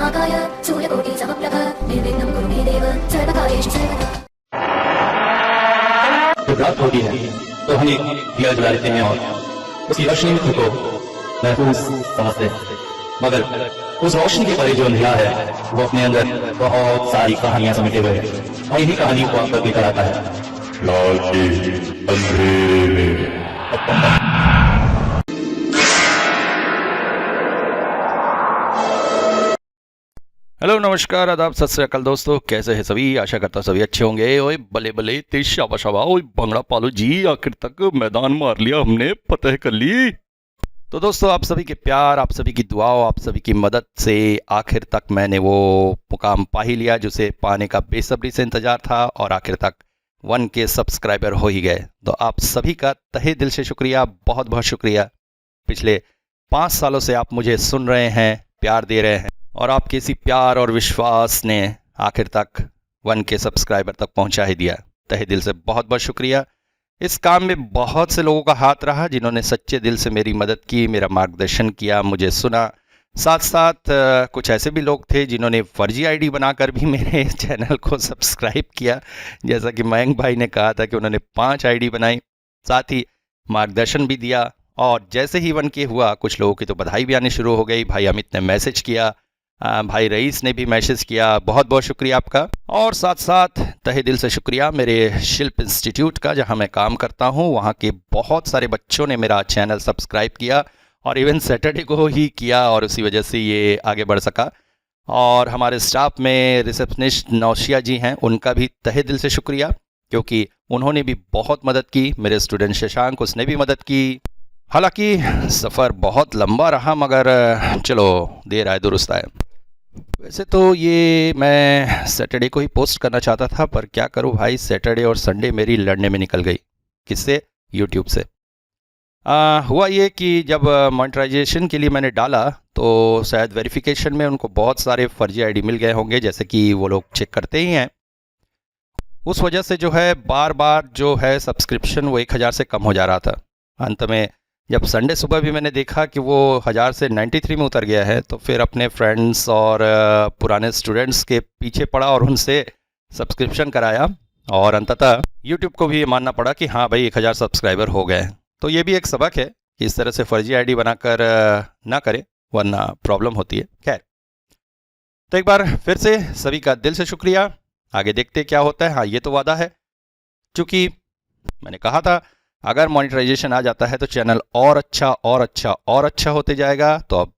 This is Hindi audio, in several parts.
महाकाय सूर्यकोटि समप्रभ निर्विघ्नं कुरु मे देव सर्वकार्येषु सर्वदा। जब रात होती है तो हम एक दिया जला लेते हैं और उसकी रोशनी में खुद को महफूज समझते हैं, मगर उस रोशनी के परे जो अंधेरा है वो अपने अंदर बहुत सारी कहानियां समेटे हुए है और इन्हीं कहानियों को आप तक लेकर आता है। रात के अंधेरे में हेलो नमस्कार आदाब सत श्री अकाल दोस्तों, कैसे हैं सभी। आशा करता हूं सभी अच्छे होंगे। ओए बले बले तेज शाबाश शाबाश, ओए भंगड़ा पालो जी, आखिर तक मैदान मार लिया हमने, फतेह कर ली। तो दोस्तों आप सभी के प्यार, आप सभी की दुआओं, आप सभी की मदद से आखिर तक मैंने वो मुकाम पा ही लिया जिसे पाने का बेसब्री से इंतजार था और आखिर तक 1K सब्सक्राइबर हो ही गए। तो आप सभी का तहे दिल से शुक्रिया, बहुत बहुत शुक्रिया। पिछले 5 सालों से आप मुझे सुन रहे हैं, प्यार दे रहे हैं और आपके इसी प्यार और विश्वास ने आखिर तक 1K सब्सक्राइबर तक पहुंचा ही दिया। तहे दिल से बहुत बहुत शुक्रिया। इस काम में बहुत से लोगों का हाथ रहा जिन्होंने सच्चे दिल से मेरी मदद की, मेरा मार्गदर्शन किया, मुझे सुना। साथ साथ कुछ ऐसे भी लोग थे जिन्होंने फर्जी आईडी बनाकर भी मेरे चैनल को सब्सक्राइब किया, जैसा कि मयंक भाई ने कहा था कि उन्होंने 5 आईडी बनाई, साथ ही मार्गदर्शन भी दिया। और जैसे ही 1K हुआ कुछ लोगों की तो बधाई भी आनी शुरू हो गई। भाई अमित ने मैसेज किया, भाई रईस ने भी मैसेज किया, बहुत बहुत शुक्रिया आपका। और साथ साथ तहे दिल से शुक्रिया मेरे शिल्प इंस्टीट्यूट का, जहां मैं काम करता हूं। वहां के बहुत सारे बच्चों ने मेरा चैनल सब्सक्राइब किया और इवन सैटरडे को ही किया और उसी वजह से ये आगे बढ़ सका। और हमारे स्टाफ में रिसेप्शनिस्ट नौशिया जी हैं, उनका भी तहे दिल से शुक्रिया क्योंकि उन्होंने भी बहुत मदद की। मेरे स्टूडेंट शशांक, उसने भी मदद की। हालांकि सफ़र बहुत लंबा रहा मगर चलो देर आए दुरुस्त आए। वैसे तो ये मैं सैटरडे को ही पोस्ट करना चाहता था, पर क्या करूँ भाई, सैटरडे और संडे मेरी लड़ने में निकल गई। किससे? यूट्यूब से। हुआ ये कि जब मोनेटाइजेशन के लिए मैंने डाला तो शायद वेरिफिकेशन में उनको बहुत सारे फर्जी आईडी मिल गए होंगे, जैसे कि वो लोग चेक करते ही हैं। उस वजह से जो है बार बार जो है सब्सक्रिप्शन वो 1000 से कम हो जा रहा था। अंत में जब संडे सुबह भी मैंने देखा कि वो 1000 से 93 में उतर गया है, तो फिर अपने फ्रेंड्स और पुराने स्टूडेंट्स के पीछे पड़ा और उनसे सब्सक्रिप्शन कराया और अंततः यूट्यूब को भी ये मानना पड़ा कि हाँ भाई 1000 सब्सक्राइबर हो गए। तो ये भी एक सबक है कि इस तरह से फर्जी आईडी बनाकर ना करें वरना प्रॉब्लम होती है। खैर, तो एक बार फिर से सभी का दिल से शुक्रिया। आगे देखते क्या होता है। हाँ, ये तो वादा है, चूँकि मैंने कहा था अगर मोनेटाइजेशन आ जाता है तो चैनल और अच्छा और अच्छा और अच्छा होते जाएगा। तो अब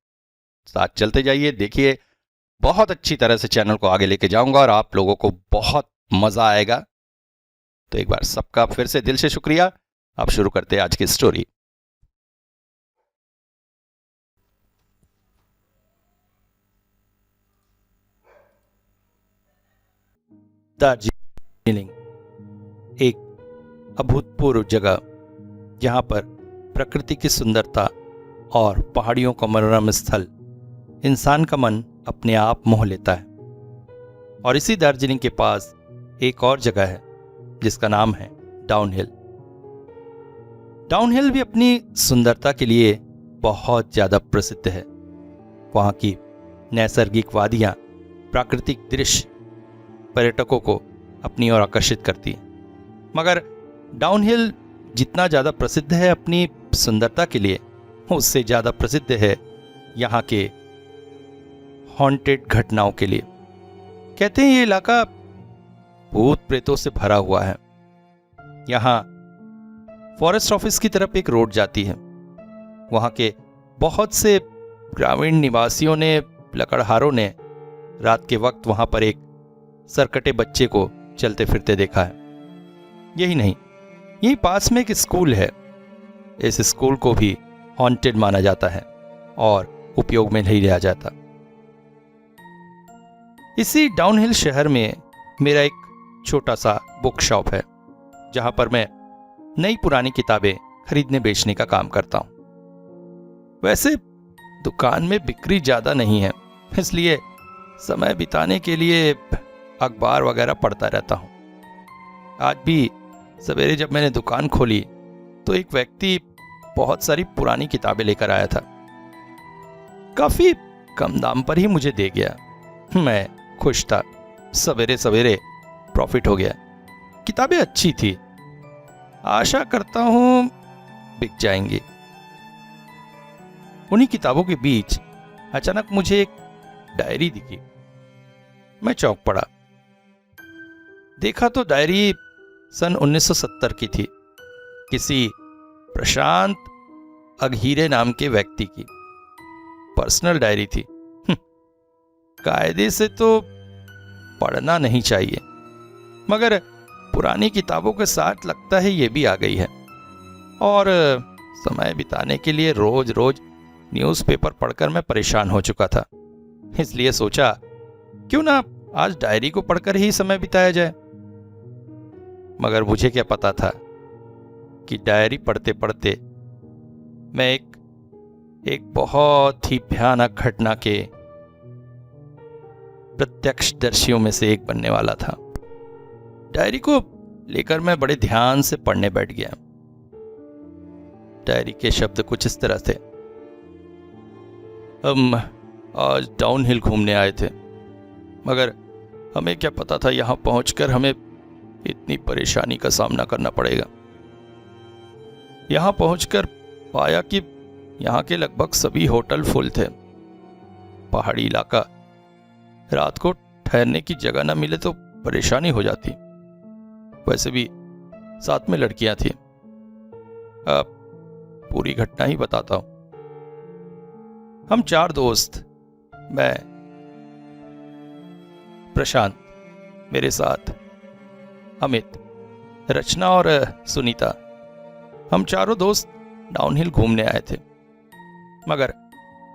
साथ चलते जाइए, देखिए बहुत अच्छी तरह से चैनल को आगे लेके जाऊंगा और आप लोगों को बहुत मज़ा आएगा। तो एक बार सबका फिर से दिल से शुक्रिया। अब शुरू करते हैं आज की स्टोरी। दार्जिलिंग एक अभूतपूर्व जगह जहां पर प्रकृति की सुंदरता और पहाड़ियों का मनोरम स्थल इंसान का मन अपने आप मोह लेता है। और इसी दार्जिलिंग के पास एक और जगह है जिसका नाम है डाउनहिल। डाउनहिल भी अपनी सुंदरता के लिए बहुत ज़्यादा प्रसिद्ध है। वहाँ की नैसर्गिक वादियाँ, प्राकृतिक दृश्य पर्यटकों को अपनी ओर आकर्षित करती हैं। मगर डाउनहिल जितना ज़्यादा प्रसिद्ध है अपनी सुंदरता के लिए, उससे ज़्यादा प्रसिद्ध है यहाँ के हॉन्टेड घटनाओं के लिए। कहते हैं ये इलाका भूत प्रेतों से भरा हुआ है। यहाँ फॉरेस्ट ऑफिस की तरफ एक रोड जाती है। वहाँ के बहुत से ग्रामीण निवासियों ने, लकड़हारों ने रात के वक्त वहाँ पर एक सरकटे बच्चे को चलते फिरते देखा है। यही नहीं, यही पास में एक स्कूल है। इस स्कूल को भी हॉन्टेड माना जाता है और उपयोग में नहीं लिया जाता। इसी डाउनहिल शहर में मेरा एक छोटा सा बुक शॉप है जहां पर मैं नई पुरानी किताबें खरीदने बेचने का काम करता हूं। वैसे दुकान में बिक्री ज्यादा नहीं है, इसलिए समय बिताने के लिए अखबार वगैरह पढ़ता रहता हूं। आज भी सवेरे जब मैंने दुकान खोली तो एक व्यक्ति बहुत सारी पुरानी किताबें लेकर आया था। काफी कम दाम पर ही मुझे दे गया। मैं खुश था। सवेरे सवेरे प्रॉफिट हो गया। किताबें अच्छी थी, आशा करता हूं बिक जाएंगी। उन्हीं किताबों के बीच अचानक मुझे एक डायरी दिखी। मैं चौंक पड़ा। देखा तो डायरी सन 1970 की थी, किसी प्रशांत अघीरे नाम के व्यक्ति की पर्सनल डायरी थी। कायदे से तो पढ़ना नहीं चाहिए, मगर पुरानी किताबों के साथ लगता है ये भी आ गई है। और समय बिताने के लिए रोज रोज न्यूज़पेपर पढ़कर मैं परेशान हो चुका था, इसलिए सोचा क्यों ना आज डायरी को पढ़कर ही समय बिताया जाए। मगर मुझे क्या पता था कि डायरी पढ़ते पढ़ते मैं एक बहुत ही भयानक घटना के प्रत्यक्षदर्शियों में से एक बनने वाला था। डायरी को लेकर मैं बड़े ध्यान से पढ़ने बैठ गया। डायरी के शब्द कुछ इस तरह थे। हम आज डाउनहिल घूमने आए थे, मगर हमें क्या पता था यहां पहुंचकर हमें इतनी परेशानी का सामना करना पड़ेगा। यहां पहुंचकर पाया कि यहां के लगभग सभी होटल फुल थे। पहाड़ी इलाका, रात को ठहरने की जगह न मिले तो परेशानी हो जाती। वैसे भी साथ में लड़कियां थी। अब पूरी घटना ही बताता हूं। हम 4 दोस्त, मैं, प्रशांत, मेरे साथ अमित, रचना और सुनीता, हम चारों दोस्त डाउनहिल घूमने आए थे। मगर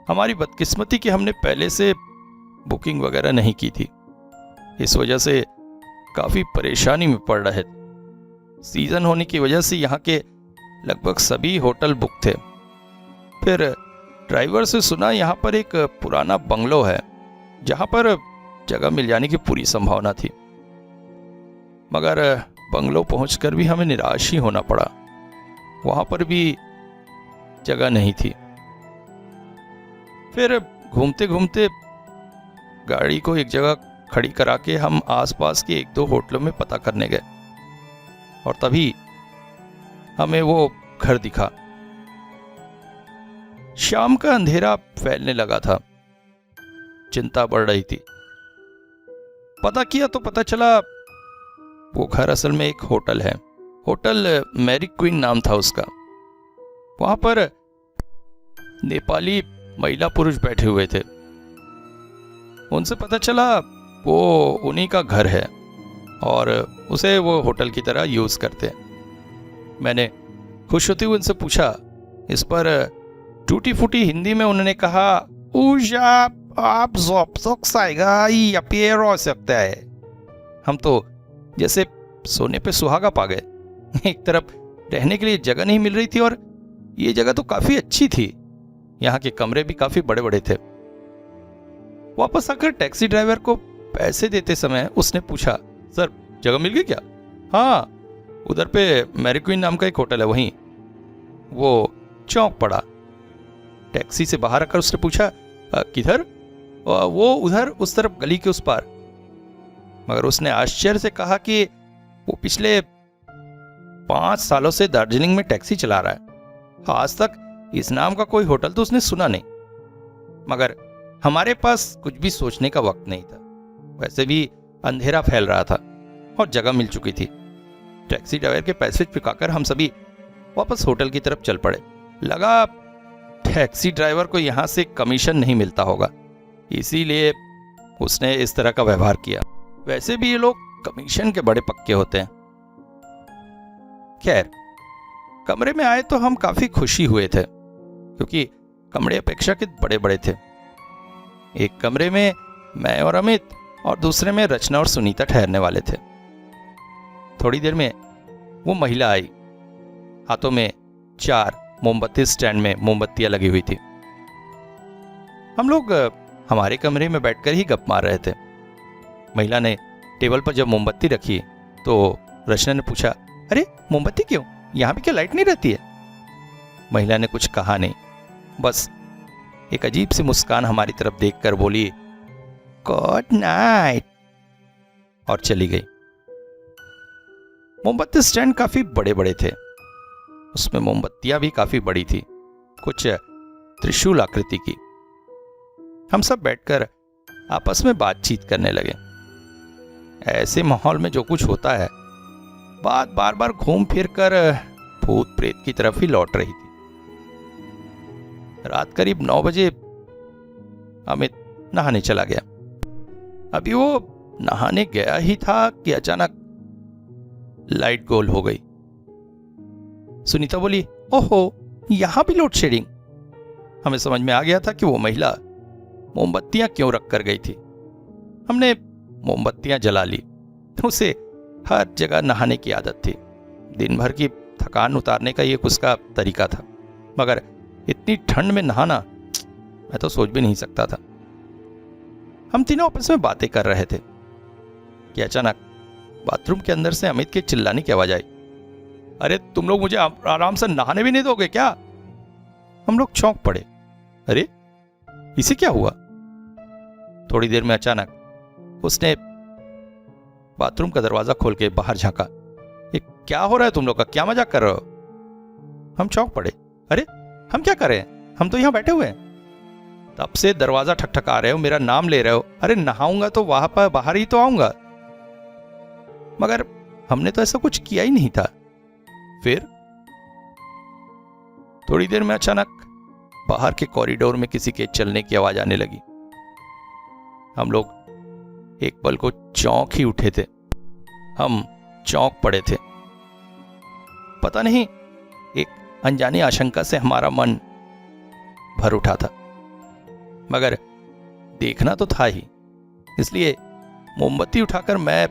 हमारी बदकिस्मती कि हमने पहले से बुकिंग वगैरह नहीं की थी। इस वजह से काफी परेशानी में पड़ रहे थे। सीजन होने की वजह से यहाँ के लगभग सभी होटल बुक थे। फिर ड्राइवर से सुना यहाँ पर एक पुराना बंगलो है जहाँ पर जगह मिल जाने की पूरी संभावना थी। मगर बंगलो पहुंचकर भी हमें निराश ही होना पड़ा। वहां पर भी जगह नहीं थी। फिर घूमते घूमते गाड़ी को एक जगह खड़ी करा के हम आसपास के 1-2 होटलों में पता करने गए, और तभी हमें वो घर दिखा। शाम का अंधेरा फैलने लगा था। चिंता बढ़ रही थी। पता किया तो पता चला वो घर असल में एक होटल है। होटल मैरी क्वीन नाम था उसका। वहां पर नेपाली महिला पुरुष बैठे हुए थे। उनसे पता चला वो उन्हीं का घर है और उसे वो होटल की तरह यूज करते हैं। मैंने खुश होते हुए उनसे पूछा। इस पर टूटी फूटी हिंदी में उन्होंने कहा, आप हो सकता है। हम तो जैसे सोने पे सुहागा पा गए। एक तरफ रहने के लिए जगह नहीं मिल रही थी और ये जगह तो काफी अच्छी थी। यहाँ के कमरे भी काफी बड़े बड़े थे। वापस आकर टैक्सी ड्राइवर को पैसे देते समय उसने पूछा, सर जगह मिल गई क्या? हाँ, उधर पे मैरी क्वीन नाम का एक होटल है, वहीं। वो चौंक पड़ा। टैक्सी से बाहर आकर उसने पूछा, किधर? वो उधर, उस तरफ गली के उस पार। मगर उसने आश्चर्य से कहा कि वो पिछले 5 सालों से दार्जिलिंग में टैक्सी चला रहा है। आज तक इस नाम का कोई होटल तो उसने सुना नहीं। मगर हमारे पास कुछ भी सोचने का वक्त नहीं था। वैसे भी अंधेरा फैल रहा था और जगह मिल चुकी थी। टैक्सी ड्राइवर के पैसे चुकाकर हम सभी वापस होटल की तरफ चल पड़े। लगा टैक्सी ड्राइवर को यहां से कमीशन नहीं मिलता होगा, इसीलिए उसने इस तरह का व्यवहार किया। वैसे भी ये लोग कमीशन के बड़े पक्के होते हैं। खैर, कमरे में आए तो हम काफी खुशी हुए थे, क्योंकि कमरे अपेक्षाकृत बड़े बड़े थे। एक कमरे में मैं और अमित और दूसरे में रचना और सुनीता ठहरने वाले थे। थोड़ी देर में वो महिला आई। हाथों में 4 मोमबत्ती स्टैंड में मोमबत्तियां लगी हुई थी। हम लोग हमारे कमरे में बैठकर ही गप मार रहे थे। महिला ने टेबल पर जब मोमबत्ती रखी तो रचना ने पूछा, अरे मोमबत्ती क्यों? यहां भी क्या लाइट नहीं रहती है? महिला ने कुछ कहा नहीं, बस एक अजीब सी मुस्कान हमारी तरफ देखकर बोली, गुड नाइट, और चली गई। मोमबत्ती स्टैंड काफी बड़े बड़े थे, उसमें मोमबत्तियां भी काफी बड़ी थी, कुछ त्रिशूल आकृति की। हम सब बैठकर आपस में बातचीत करने लगे। ऐसे माहौल में जो कुछ होता है, बात बार बार घूम फिर कर भूत प्रेत की तरफ ही लौट रही थी। रात करीब 9 बजे अमित नहाने चला गया। अभी वो नहाने गया ही था कि अचानक लाइट गोल हो गई। सुनीता बोली, ओहो, यहां भी लोड शेडिंग। हमें समझ में आ गया था कि वो महिला मोमबत्तियां क्यों रख कर गई थी। हमने मोमबत्तियां जला ली। उसे हर जगह नहाने की आदत थी, दिन भर की थकान उतारने का ये उसका तरीका था, मगर इतनी ठंड में नहाना मैं तो सोच भी नहीं सकता था। हम तीनों आपस में बातें कर रहे थे कि अचानक बाथरूम के अंदर से अमित के चिल्लाने की आवाज आई, अरे तुम लोग मुझे आराम से नहाने भी नहीं दोगे क्या? हम लोग चौंक पड़े, अरे इसे क्या हुआ? थोड़ी देर में अचानक उसने बाथरूम का दरवाजा खोल के बाहर झांका। ये क्या हो रहा है तुम लोग का? क्या मजाक कर रहे हो? हम चौंक पड़े, अरे हम क्या कर रहे हैं? हम तो यहां बैठे हुए हैं। तब से दरवाजा ठकठका रहे हो, मेरा नाम ले रहे हो। अरे नहाऊंगा तो वहां पर बाहर ही तो आऊंगा, मगर हमने तो ऐसा कुछ किया ही नहीं था। फिर थोड़ी देर में अचानक बाहर के कॉरिडोर में किसी के चलने की आवाज आने लगी। हम लोग एक पल को चौंक ही उठे थे। हम चौंक पड़े थे। पता नहीं, एक अनजानी आशंका से हमारा मन भर उठा था, मगर देखना तो था ही। इसलिए मोमबत्ती उठाकर मैं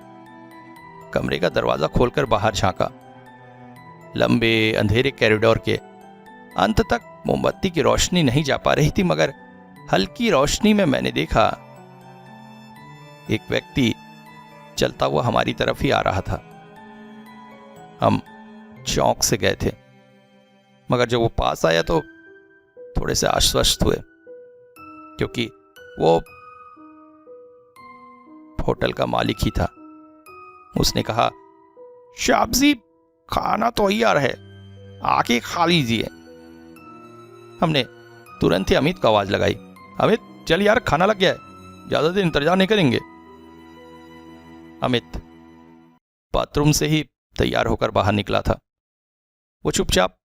कमरे का दरवाजा खोलकर बाहर झांका। लंबे अंधेरे कॉरिडोर के अंत तक मोमबत्ती की रोशनी नहीं जा पा रही थी, मगर हल्की रोशनी में मैंने देखा एक व्यक्ति चलता हुआ हमारी तरफ ही आ रहा था। हम चौंक से गए थे, मगर जब वो पास आया तो थोड़े से आश्वस्त हुए, क्योंकि वो होटल का मालिक ही था। उसने कहा, शाब जी, खाना तो ही आ रहा है, आके खा लीजिए। हमने तुरंत ही अमित को आवाज लगाई, अमित चल यार, खाना लग गया है, ज्यादा देर इंतजार नहीं करेंगे। अमित बाथरूम से ही तैयार होकर बाहर निकला था। वो चुपचाप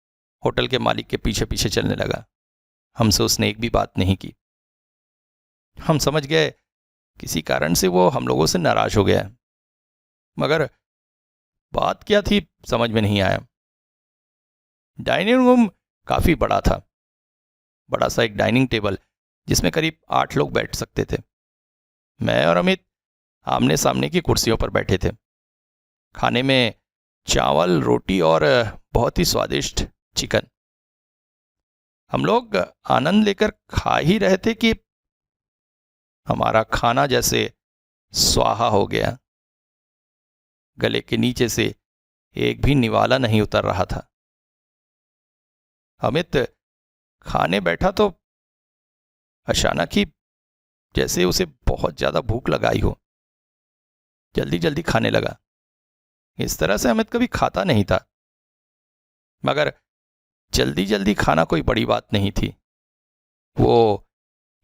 होटल के मालिक के पीछे पीछे चलने लगा। हमसे उसने एक भी बात नहीं की। हम समझ गए किसी कारण से वो हम लोगों से नाराज हो गया, मगर बात क्या थी समझ में नहीं आया। डाइनिंग रूम काफी बड़ा था, बड़ा सा एक डाइनिंग टेबल जिसमें करीब 8 लोग बैठ सकते थे। मैं और अमित आमने सामने की कुर्सियों पर बैठे थे। खाने में चावल, रोटी और बहुत ही स्वादिष्ट चिकन। हम लोग आनंद लेकर खा ही रहे थे कि हमारा खाना जैसे स्वाहा हो गया। गले के नीचे से एक भी निवाला नहीं उतर रहा था। अमित खाने बैठा तो अचानक ही जैसे उसे बहुत ज्यादा भूख लगाई हो, जल्दी जल्दी खाने लगा। इस तरह से अमित कभी खाता नहीं था, मगर जल्दी जल्दी खाना कोई बड़ी बात नहीं थी। वो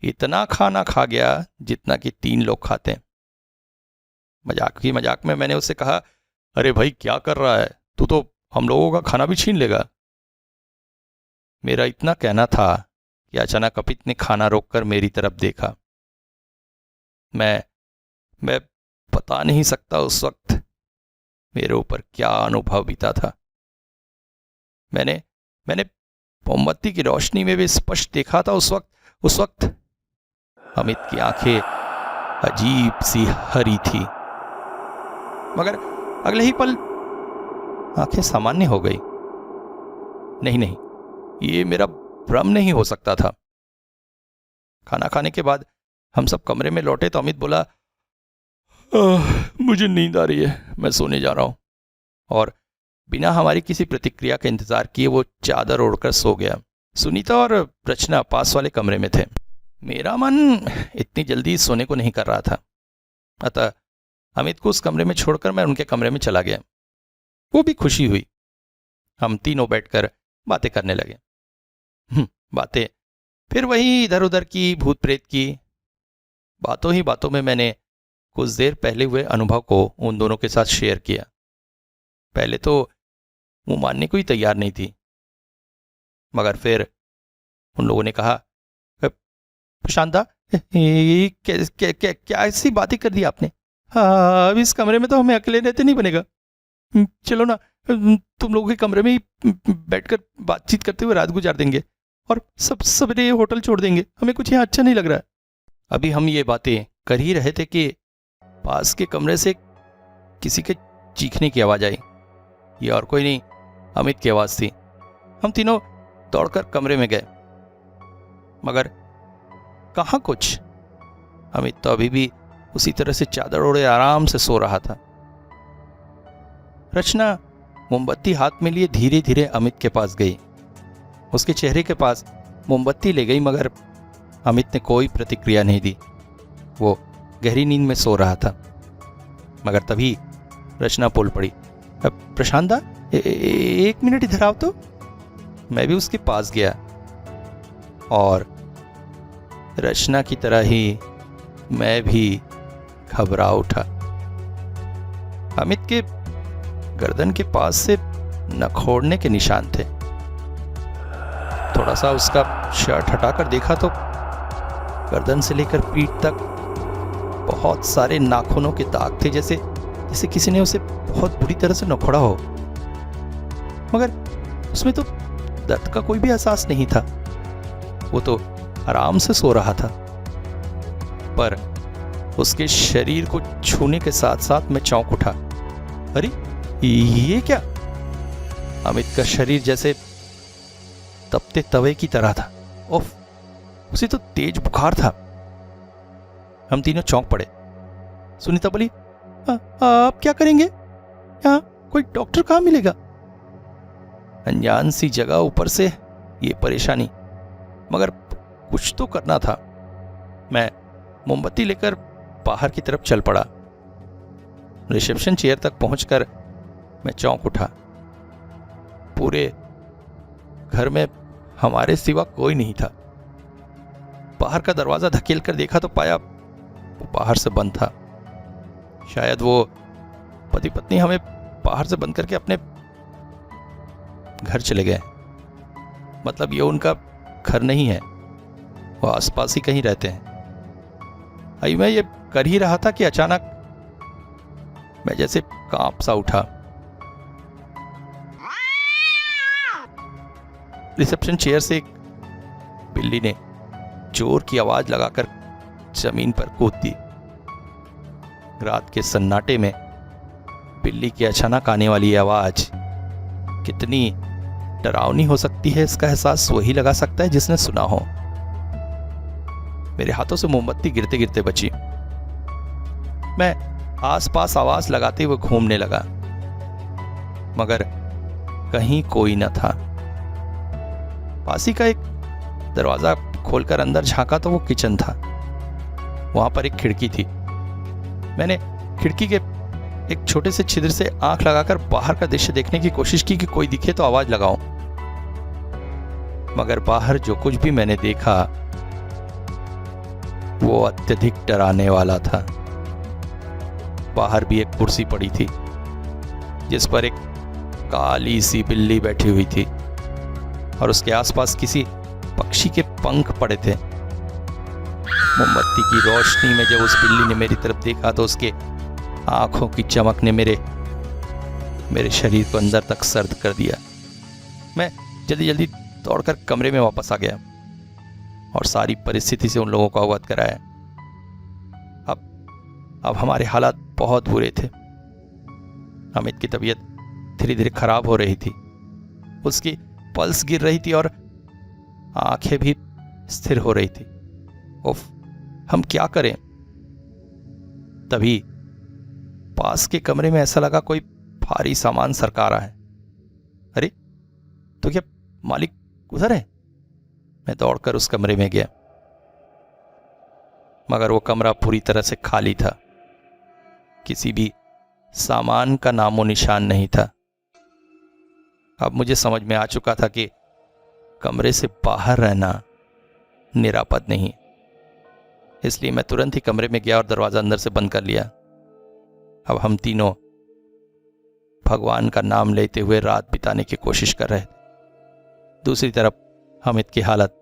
इतना खाना खा गया जितना कि 3 लोग खाते हैं। मजाक ही मजाक में मैंने उससे कहा, अरे भाई क्या कर रहा है तू, तो हम लोगों का खाना भी छीन लेगा। मेरा इतना कहना था कि अचानक अमित ने खाना रोककर मेरी तरफ देखा। मैं बता नहीं सकता उस वक्त मेरे ऊपर क्या अनुभव बीता था। मैंने मोमबत्ती की रोशनी में भी स्पष्ट देखा था उस वक्त अमित की आंखें अजीब सी हरी थी, मगर अगले ही पल आंखें सामान्य हो गई। नहीं, ये मेरा भ्रम नहीं हो सकता था। खाना खाने के बाद हम सब कमरे में लौटे तो अमित बोला, मुझे नींद आ रही है, मैं सोने जा रहा हूं। और बिना हमारी किसी प्रतिक्रिया के इंतजार किए वो चादर ओढ़कर सो गया। सुनीता और रचना पास वाले कमरे में थे। मेरा मन इतनी जल्दी सोने को नहीं कर रहा था, अतः अमित को उस कमरे में छोड़कर मैं उनके कमरे में चला गया। वो भी खुशी हुई। हम तीनों बैठकर बातें करने लगे। बातें फिर वही इधर उधर की, भूत प्रेत की। बातों ही बातों में मैंने कुछ देर पहले हुए अनुभव को उन दोनों के साथ शेयर किया। पहले तो वो मानने को ही तैयार नहीं थी, मगर फिर उन लोगों ने कहा, प्रशांता, क्या ऐसी बातें कर दी आपने? हाँ, अब इस कमरे में तो हमें अकेले रहते नहीं बनेगा। चलो ना, तुम लोगों के कमरे में ही बैठकर बातचीत करते हुए रात गुजार देंगे और सब सवेरे होटल छोड़ देंगे। हमें कुछ यहाँ अच्छा नहीं लग रहा है। अभी हम ये बातें कर ही रहे थे कि पास के कमरे से किसी के चीखने की आवाज आई। ये और कोई नहीं, अमित की आवाज थी। हम तीनों दौड़कर कमरे में गए, मगर कहाँ कुछ। अमित तो अभी भी उसी तरह से चादर ओढ़े आराम से सो रहा था। रचना मोमबत्ती हाथ में लिए धीरे धीरे अमित के पास गई। उसके चेहरे के पास मोमबत्ती ले गई, मगर अमित ने कोई प्रतिक्रिया नहीं दी। वो गहरी नींद में सो रहा था। मगर तभी रचना बोल पड़ी, प्रशांता, एक मिनट इधर आओ तो। मैं भी उसके पास गया और रचना की तरह ही मैं भी घबरा उठा। अमित के गर्दन के पास से नखोड़ने के निशान थे। थोड़ा सा उसका शर्ट हटाकर देखा तो गर्दन से लेकर पीठ तक बहुत सारे नाखूनों के दाग थे, जैसे किसी ने उसे बहुत बुरी तरह से नखोड़ा हो। मगर उसमें तो दर्द का कोई भी एहसास नहीं था। वो तो आराम से सो रहा था। पर उसके शरीर को छूने के साथ साथ मैं चौंक उठा। अरे ये क्या? अमित का शरीर जैसे तपते तवे की तरह था। ओफ, उसे तो तेज बुखार था। हम तीनों चौंक पड़े। सुनीता बोली, आप क्या करेंगे? यहाँ कोई डॉक्टर कहाँ मिलेगा? अनजान सी जगह, ऊपर से ये परेशानी, मगर कुछ तो करना था। मैं मोमबत्ती लेकर बाहर की तरफ चल पड़ा। रिसेप्शन चेयर तक पहुंचकर मैं चौंक उठा। पूरे घर में हमारे सिवा कोई नहीं था। बाहर का दरवाजा धकेल कर देखा तो पाया वो बाहर से बंद था। शायद वो पति पत्नी हमें बाहर से बंद करके अपने घर चले गए। मतलब ये उनका घर नहीं है, वो आसपास ही कहीं रहते हैं। अभी मैं ये कर ही रहा था कि अचानक मैं जैसे कांप सा उठा। रिसेप्शन चेयर से एक बिल्ली ने जोर की आवाज लगाकर जमीन पर कूद दी। रात के सन्नाटे में बिल्ली की अचानक आने वाली आवाज कितनी डरावनी हो सकती है, इसका एहसास वही लगा सकता है जिसने सुना हो। मेरे हाथों से मोमबत्ती गिरते गिरते बची। मैं आसपास आवाज लगाते हुए घूमने लगा, मगर कहीं कोई न था। पासी का एक दरवाजा खोलकर अंदर झांका तो वो किचन था। वहां पर एक खिड़की थी। मैंने खिड़की के एक छोटे से छिद्र से आंख लगाकर बाहर का दृश्य देखने की कोशिश की कि कोई दिखे तो आवाज लगाऊं। मगर बाहर जो कुछ भी मैंने देखा वो अत्यधिक डराने वाला था। बाहर भी एक कुर्सी पड़ी थी जिस पर एक काली सी बिल्ली बैठी हुई थी और उसके आसपास किसी पक्षी के पंख पड़े थे। मोमबत्ती की रोशनी में जब उस बिल्ली ने मेरी तरफ देखा तो उसके आंखों की चमक ने मेरे शरीर को अंदर तक सर्द कर दिया। मैं जल्दी जल्दी दौड़कर कमरे में वापस आ गया और सारी परिस्थिति से उन लोगों को अवगत कराया। अब हमारे हालात बहुत बुरे थे। अमित की तबीयत धीरे धीरे खराब हो रही थी। उसकी पल्स गिर रही थी और आंखें भी स्थिर हो रही थी। उफ, हम क्या करें? तभी पास के कमरे में ऐसा लगा कोई भारी सामान सरका रहा है। अरे, तो क्या मालिक उधर है? मैं दौड़कर उस कमरे में गया। मगर वो कमरा पूरी तरह से खाली था। किसी भी सामान का नामो निशान नहीं था। अब मुझे समझ में आ चुका था कि कमरे से बाहर रहना निरापद नहीं, इसलिए मैं तुरंत ही कमरे में गया और दरवाजा अंदर से बंद कर लिया। अब हम तीनों भगवान का नाम लेते हुए रात बिताने की कोशिश कर रहे थे। दूसरी तरफ हामिद की हालत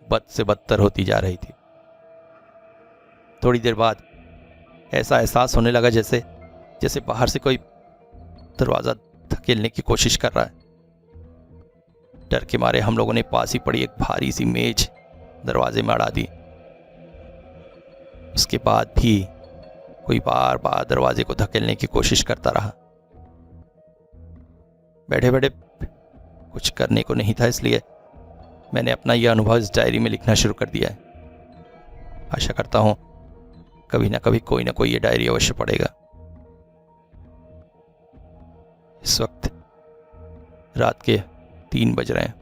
बद से बदतर होती जा रही थी। थोड़ी देर बाद ऐसा एहसास होने लगा जैसे बाहर से कोई दरवाजा धकेलने की कोशिश कर रहा है। डर के मारे हम लोगों ने पास ही पड़ी एक भारी सी मेज दरवाजे में अड़ा दी। उसके बाद भी कोई बार बार दरवाजे को धकेलने की कोशिश करता रहा। बैठे बैठे कुछ करने को नहीं था, इसलिए मैंने अपना यह अनुभव इस डायरी में लिखना शुरू कर दिया है। आशा करता हूं कभी ना कभी कोई ना कोई ये डायरी अवश्य पढ़ेगा। इस वक्त रात के 3 बज रहे हैं।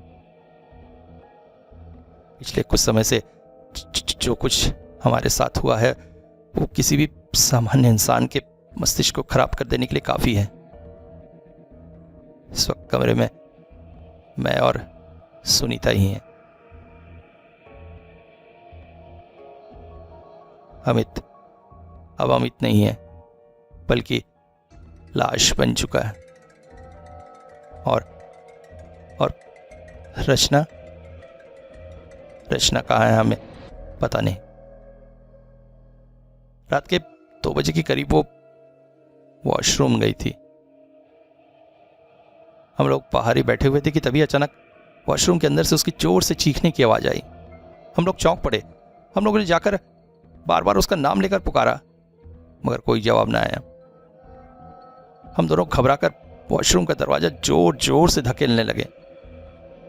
पिछले कुछ समय से जो कुछ हमारे साथ हुआ है वो किसी भी सामान्य इंसान के मस्तिष्क को खराब कर देने के लिए काफी है। इस वक्त कमरे में मैं और सुनीता ही हैं। अब अमित नहीं है, बल्कि लाश बन चुका है। और रचना कहाँ है हमें पता नहीं। रात के 2 बजे के करीब वो वॉशरूम गई थी। हम लोग बाहर ही बैठे हुए थे कि तभी अचानक वॉशरूम के अंदर से उसकी जोर से चीखने की आवाज आई। हम लोग चौंक पड़े। हम लोगों ने जाकर बार बार उसका नाम लेकर पुकारा, मगर कोई जवाब ना आया। हम दोनों घबराकर वॉशरूम का दरवाजा जोर जोर से धकेलने लगे,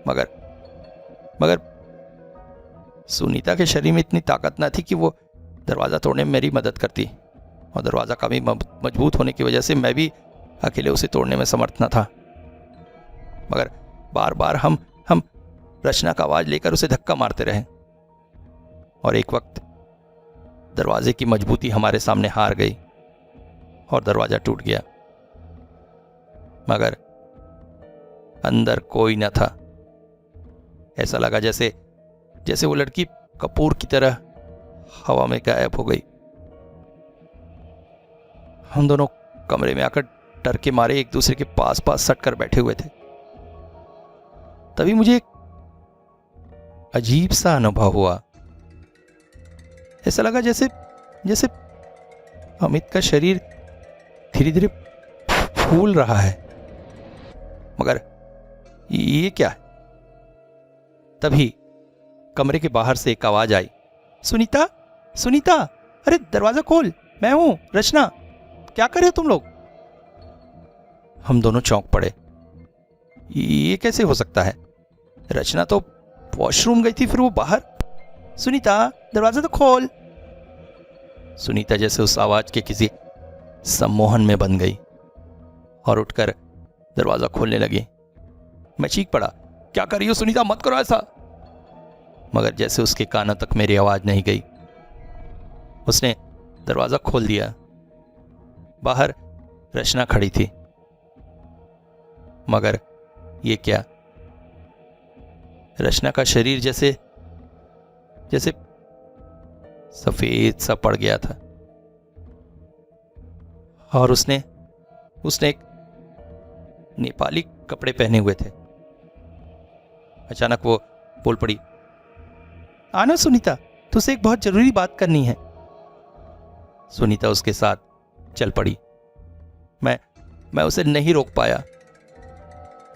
मगर सुनीता के शरीर में इतनी ताकत न थी कि वो दरवाजा तोड़ने में मेरी मदद करती, और दरवाजा काफी मजबूत होने की वजह से मैं भी अकेले उसे तोड़ने में समर्थ न था। मगर बार बार हम रचना का आवाज लेकर उसे धक्का मारते रहे, और एक वक्त दरवाजे की मजबूती हमारे सामने हार गई और दरवाजा टूट गया। मगर अंदर कोई न था। ऐसा लगा जैसे वो लड़की कपूर की तरह हवा में गायब हो गई। हम दोनों कमरे में आकर डर के मारे एक दूसरे के पास सट कर बैठे हुए थे। तभी मुझे एक अजीब सा अनुभव हुआ। ऐसा लगा जैसे अमित का शरीर धीरे धीरे फूल रहा है। मगर ये क्या है? तभी कमरे के बाहर से एक आवाज आई, सुनीता, सुनीता, अरे दरवाजा खोल, मैं हूं रचना, क्या कर रहे हो तुम लोग? हम दोनों चौंक पड़े। ये कैसे हो सकता है? रचना तो वॉशरूम गई थी, फिर वो बाहर। सुनीता, दरवाजा तो खोल। सुनीता जैसे उस आवाज के किसी सम्मोहन में बन गई और उठकर दरवाजा खोलने लगी। मैं चीख पड़ा, क्या कर रही हो सुनीता, मत करो ऐसा। मगर जैसे उसके कानों तक मेरी आवाज नहीं गई, उसने दरवाजा खोल दिया। बाहर रचना खड़ी थी, मगर ये क्या? रचना का शरीर जैसे सफेद सा पड़ गया था, और उसने एक नेपाली कपड़े पहने हुए थे। अचानक वो बोल पड़ी, आना सुनीता, तुझसे एक बहुत जरूरी बात करनी है। सुनीता उसके साथ चल पड़ी। मैं उसे नहीं रोक पाया।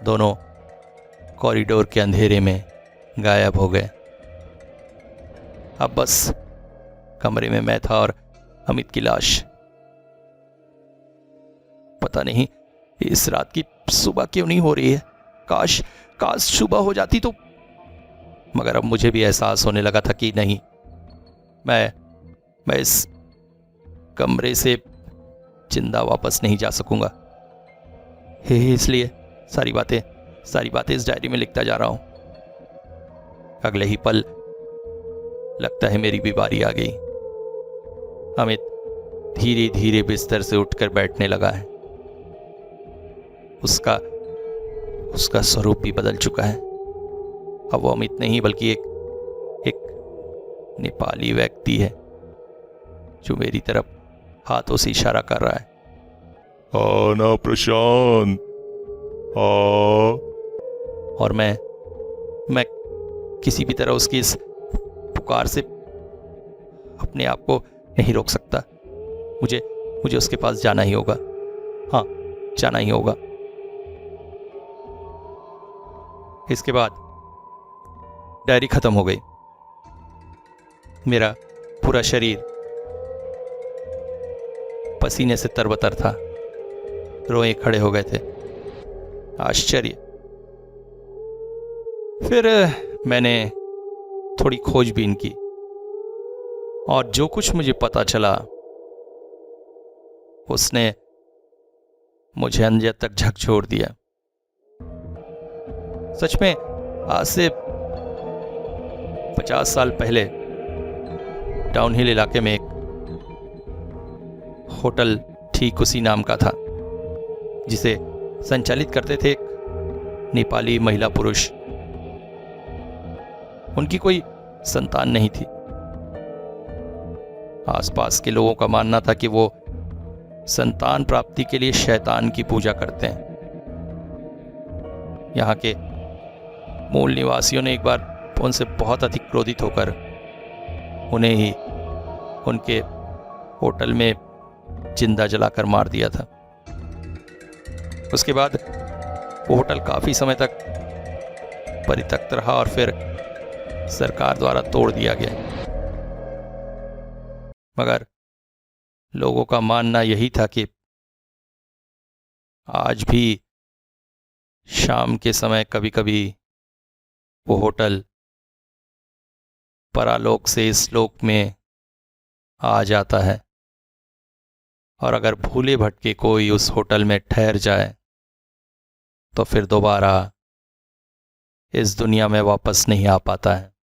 दोनों कॉरिडोर के अंधेरे में गायब हो गए। अब बस कमरे में मैं था और अमित की लाश। पता नहीं इस रात की सुबह क्यों नहीं हो रही है। काश सुबह हो जाती तो। मगर अब मुझे भी एहसास होने लगा था कि नहीं, मैं इस कमरे से जिंदा वापस नहीं जा सकूंगा। इसलिए सारी बातें इस डायरी में लिखता जा रहा हूं। अगले ही पल लगता है मेरी भी बारी आ गई। अमित धीरे धीरे बिस्तर से उठकर बैठने लगा है। उसका स्वरूप भी बदल चुका है। अब वो अमित नहीं बल्कि एक नेपाली व्यक्ति है जो मेरी तरफ हाथों से इशारा कर रहा है। आना प्रशांत, आ। और मैं किसी भी तरह उसकी इस पुकार से अपने आप को नहीं रोक सकता। मुझे उसके पास जाना ही होगा। हाँ, जाना ही होगा। इसके बाद डायरी खत्म हो गई। मेरा पूरा शरीर पसीने से तरबतर था। रोए खड़े हो गए थे। आश्चर्य। फिर मैंने थोड़ी खोजबीन की और जो कुछ मुझे पता चला उसने मुझे अंदर तक झकझोर दिया। सच में आज से 50 साल पहले टाउनहिल इलाके में एक होटल ठीक उसी नाम का था जिसे संचालित करते थे एक नेपाली महिला पुरुष। उनकी कोई संतान नहीं थी। आसपास के लोगों का मानना था कि वो संतान प्राप्ति के लिए शैतान की पूजा करते हैं। यहाँ के मूल निवासियों ने एक बार उनसे बहुत अधिक क्रोधित होकर उन्हें ही उनके होटल में जिंदा जलाकर मार दिया था। उसके बाद वो होटल काफी समय तक परित्यक्त रहा और फिर सरकार द्वारा तोड़ दिया गया। मगर लोगों का मानना यही था कि आज भी शाम के समय कभी कभी वो होटल परालोक से इस लोक में आ जाता है और अगर भूले भटके कोई उस होटल में ठहर जाए तो फिर दोबारा इस दुनिया में वापस नहीं आ पाता है।